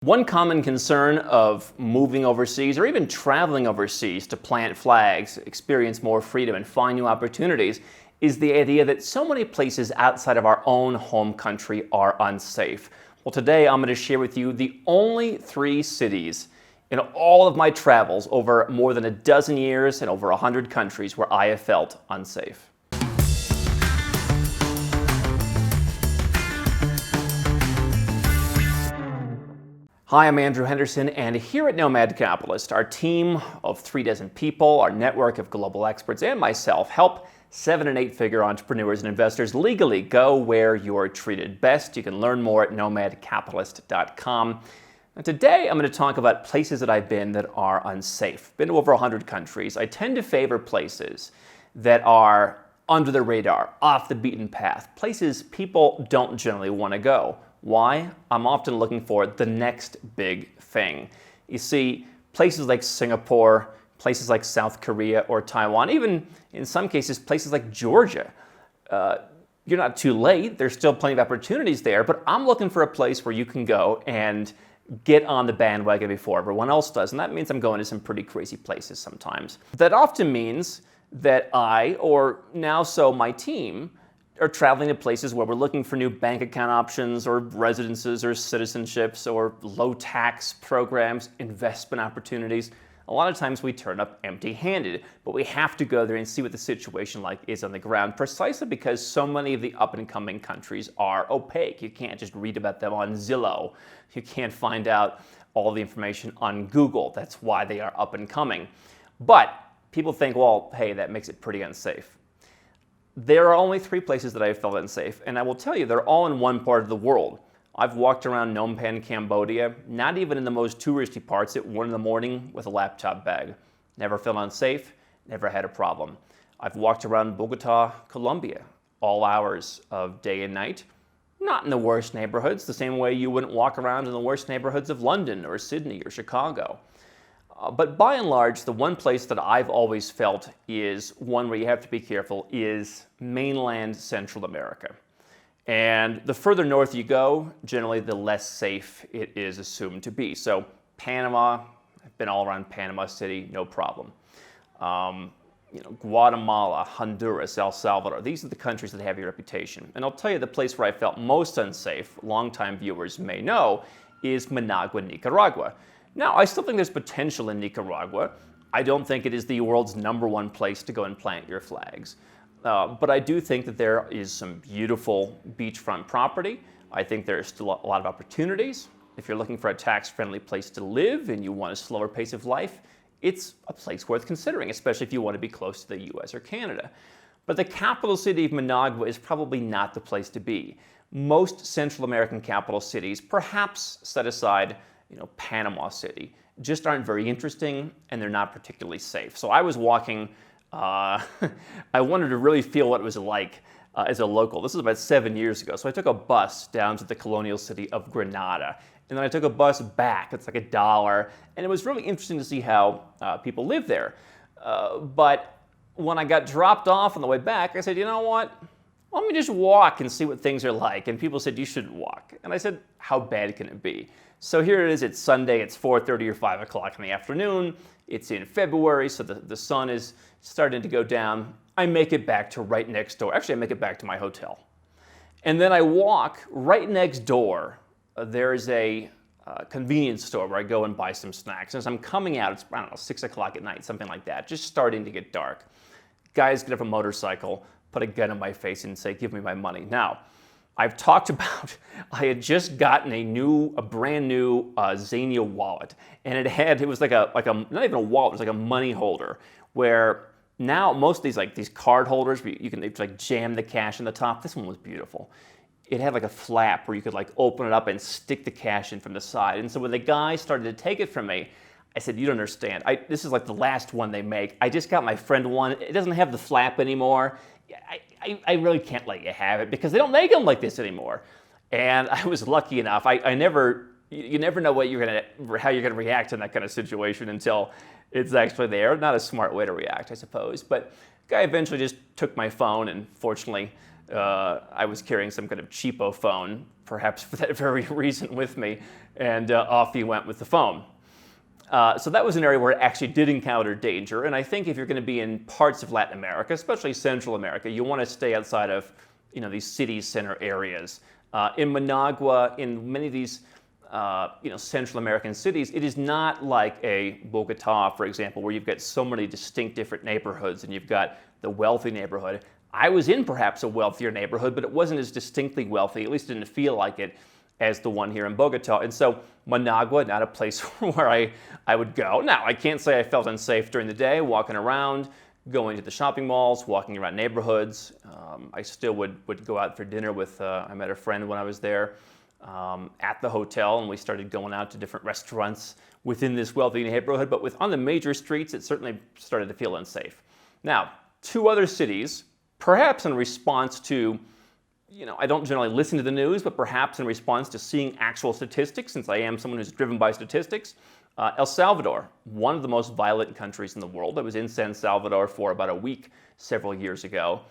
One common concern of moving overseas or even traveling overseas to plant flags, experience more freedom, and find new opportunities is the idea that so many places outside of our own home country are unsafe. Well, today I'm going to share with you the only 3 cities in all of my travels over more than a dozen years and over 100 countries where I have felt unsafe. Hi, I'm Andrew Henderson, and here at Nomad Capitalist, our team of 3 dozen people, our network of global experts, and myself help 7- and 8-figure entrepreneurs and investors legally go where you're treated best. You can learn more at nomadcapitalist.com. And today, I'm going to talk about places that I've been that are unsafe. Been to over 100 countries. I tend to favor places that are under the radar, off the beaten path, places people don't generally want to go. Why? I'm often looking for the next big thing. You see, places like Singapore, places like South Korea or Taiwan, even in some cases, places like Georgia. You're not too late. There's still plenty of opportunities there, but I'm looking for a place where you can go and get on the bandwagon before everyone else does. And that means I'm going to some pretty crazy places sometimes. That often means that I, or now so my team, are traveling to places where we're looking for new bank account options or residences or citizenships or low tax programs, investment opportunities. A lot of times we turn up empty-handed, but we have to go there and see what the situation is on the ground, precisely because so many of the up-and-coming countries are opaque. You can't just read about them on Zillow. You can't find out all the information on Google. That's why they are up and coming. But people think, well, hey, that makes it pretty unsafe. There are only 3 places that I have felt unsafe, and I will tell you, they're all in one part of the world. I've walked around Phnom Penh, Cambodia, not even in the most touristy parts, at 1 in the morning with a laptop bag. Never felt unsafe, never had a problem. I've walked around Bogota, Colombia, all hours of day and night. Not in the worst neighborhoods, the same way you wouldn't walk around in the worst neighborhoods of London or Sydney or Chicago. But by and large, the one place that I've always felt is one where you have to be careful is mainland Central America. And the further north you go, generally the less safe it is assumed to be. So Panama, I've been all around Panama City, no problem. Guatemala, Honduras, El Salvador, these are the countries that have a reputation. And I'll tell you, the place where I felt most unsafe, longtime viewers may know, is Managua, Nicaragua. Now, I still think there's potential in Nicaragua. I don't think it is the world's #1 place to go and plant your flags. But I do think that there is some beautiful beachfront property. I think there's still a lot of opportunities. If you're looking for a tax-friendly place to live and you want a slower pace of life, it's a place worth considering, especially if you want to be close to the US or Canada. But the capital city of Managua is probably not the place to be. Most Central American capital cities, perhaps set aside Panama City, just aren't very interesting, and they're not particularly safe. So I was walking, I wanted to really feel what it was like as a local. This is about 7 years ago. So I took a bus down to the colonial city of Granada, and then I took a bus back. It's like $1, and it was really interesting to see how people live there. But when I got dropped off on the way back, I said, you know what? Let me just walk and see what things are like. And people said, you shouldn't walk. And I said, how bad can it be? So here it is, it's Sunday, it's 4:30 or 5 o'clock in the afternoon. It's in February, so the sun is starting to go down. I make it back to right next door. Actually, I make it back to my hotel. And then I walk right next door. There's a convenience store where I go and buy some snacks. As I'm coming out, it's, 6 o'clock at night, something like that, just starting to get dark. Guys get off a motorcycle, put a gun in my face and say, give me my money. Now, I've talked about, I had just gotten a brand new Xenia wallet, and it was like a not even a wallet, it was like a money holder, where now most of these card holders, you can jam the cash in the top. This one was beautiful. It had like a flap where you could open it up and stick the cash in from the side. And so when the guy started to take it from me, I said, you don't understand. This is like the last one they make. I just got my friend one. It doesn't have the flap anymore. I really can't let you have it because they don't make them like this anymore. And I was lucky enough. You never know how you're gonna react in that kind of situation until it's actually there. Not a smart way to react, I suppose. But the guy eventually just took my phone, and fortunately, I was carrying some kind of cheapo phone, perhaps for that very reason, with me, and off he went with the phone. So that was an area where I actually did encounter danger, and I think if you're going to be in parts of Latin America, especially Central America, you want to stay outside of these city center areas. In Managua, in many of these Central American cities, it is not like a Bogota, for example, where you've got so many distinct different neighborhoods and you've got the wealthy neighborhood. I was in perhaps a wealthier neighborhood, but it wasn't as distinctly wealthy, at least it didn't feel like it, as the one here in Bogota. And so Managua, not a place where I would go. Now, I can't say I felt unsafe during the day, walking around, going to the shopping malls, walking around neighborhoods. I still would go out for dinner with, I met a friend when I was there at the hotel, and we started going out to different restaurants within this wealthy neighborhood. But on the major streets, it certainly started to feel unsafe. Now, 2 other cities, perhaps in response to, I don't generally listen to the news, but perhaps in response to seeing actual statistics, since I am someone who's driven by statistics. El Salvador, one of the most violent countries in the world. I was in San Salvador for about a week several years ago.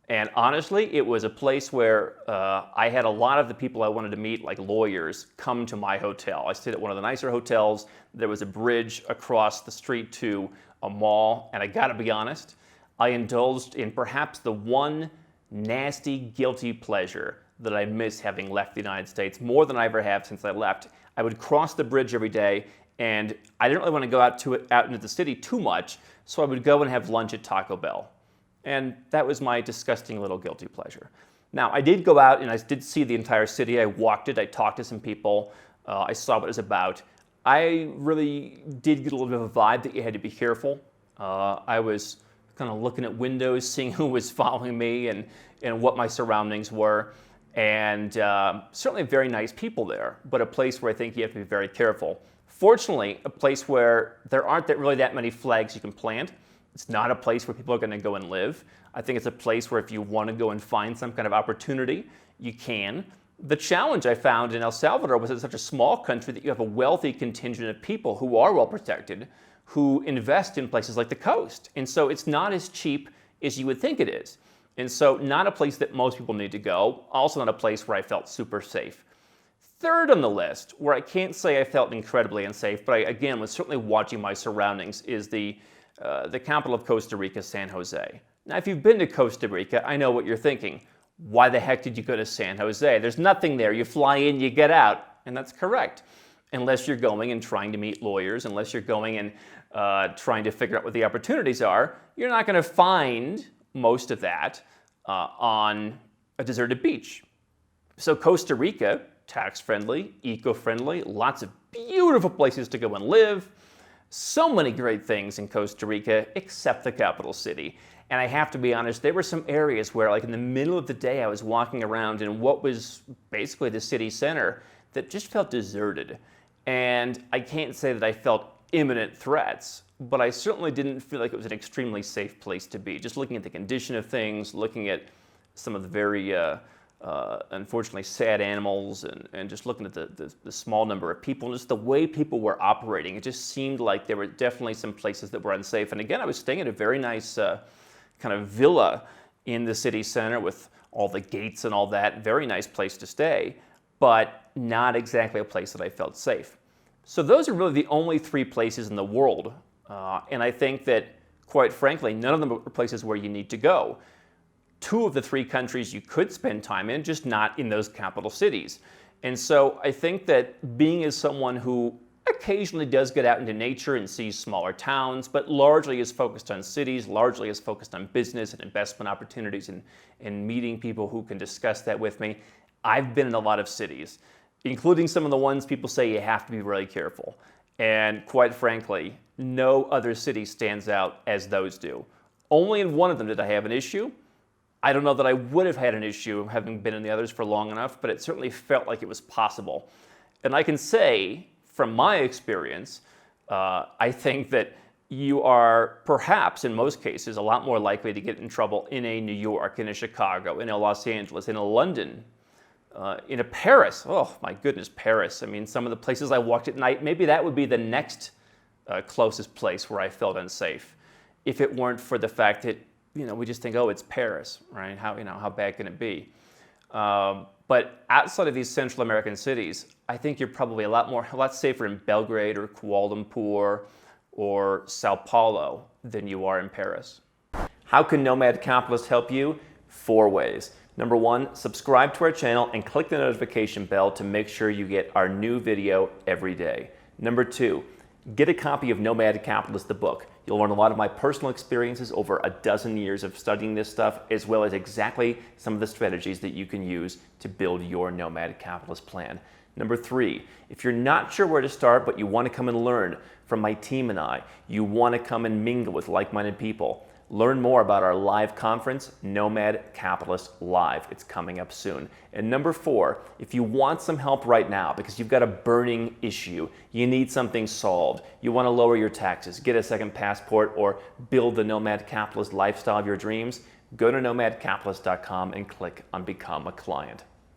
And honestly, it was a place where I had a lot of the people I wanted to meet, like lawyers, come to my hotel. I stayed at one of the nicer hotels. There was a bridge across the street to a mall. And I gotta be honest, I indulged in perhaps the one nasty, guilty pleasure that I miss having left the United States more than I ever have since I left. I would cross the bridge every day, and I didn't really want to go out into the city too much, so I would go and have lunch at Taco Bell. And that was my disgusting little guilty pleasure. Now, I did go out and I did see the entire city. I walked it, I talked to some people, I saw what it was about. I really did get a little bit of a vibe that you had to be careful. I was kind of looking at windows, seeing who was following me and what my surroundings were. And certainly very nice people there, but a place where I think you have to be very careful. Fortunately, a place where there aren't really that many flags you can plant. It's not a place where people are going to go and live. I think it's a place where if you want to go and find some kind of opportunity, you can. The challenge I found in El Salvador was it's such a small country that you have a wealthy contingent of people who are well protected, who invest in places like the coast. And so it's not as cheap as you would think it is. And so not a place that most people need to go, also not a place where I felt super safe. Third on the list, where I can't say I felt incredibly unsafe, but I, again, was certainly watching my surroundings, is the capital of Costa Rica, San Jose. Now, if you've been to Costa Rica, I know what you're thinking. Why the heck did you go to San Jose? There's nothing there. You fly in, you get out. And that's correct. Unless you're going and trying to meet lawyers, unless you're going and trying to figure out what the opportunities are, you're not going to find most of that on a deserted beach. So Costa Rica, tax-friendly, eco-friendly, lots of beautiful places to go and live. So many great things in Costa Rica, except the capital city. And I have to be honest, there were some areas where, like in the middle of the day, I was walking around in what was basically the city center that just felt deserted. And I can't say that I felt imminent threats, but I certainly didn't feel like it was an extremely safe place to be. Just looking at the condition of things, looking at some of the very unfortunately sad animals, and just looking at the small number of people, and just the way people were operating, it just seemed like there were definitely some places that were unsafe. And again, I was staying at a very nice kind of villa in the city center with all the gates and all that. Very nice place to stay, but not exactly a place that I felt safe. So those are really the only 3 places in the world. And I think that, quite frankly, none of them are places where you need to go. 2 of the 3 countries you could spend time in, just not in those capital cities. And so I think that being as someone who occasionally does get out into nature and sees smaller towns, but largely is focused on cities, largely is focused on business and investment opportunities and meeting people who can discuss that with me, I've been in a lot of cities, including some of the ones people say you have to be really careful. And quite frankly, no other city stands out as those do. Only in one of them did I have an issue. I don't know that I would have had an issue having been in the others for long enough, but it certainly felt like it was possible. And I can say, from my experience, I think that you are perhaps, in most cases, a lot more likely to get in trouble in a New York, in a Chicago, in a Los Angeles, in a London, in a Paris. Oh my goodness, Paris. I mean, some of the places I walked at night, maybe that would be the next closest place where I felt unsafe, if it weren't for the fact that we just think, oh, it's Paris, right? How bad can it be? But outside of these Central American cities, I think you're probably a lot safer in Belgrade or Kuala Lumpur or Sao Paulo than you are in Paris. How can Nomad Capitalist help you? 4 ways. Number 1, subscribe to our channel and click the notification bell to make sure you get our new video every day. Number 2, get a copy of Nomad Capitalist, the book. You'll learn a lot of my personal experiences over a dozen years of studying this stuff, as well as exactly some of the strategies that you can use to build your Nomad Capitalist plan. Number 3, if you're not sure where to start, but you want to come and learn from my team and I, you want to come and mingle with like-minded people, learn more about our live conference, Nomad Capitalist Live. It's coming up soon. And number 4, if you want some help right now because you've got a burning issue, you need something solved, you want to lower your taxes, get a second passport, or build the Nomad Capitalist lifestyle of your dreams, go to nomadcapitalist.com and click on Become a Client.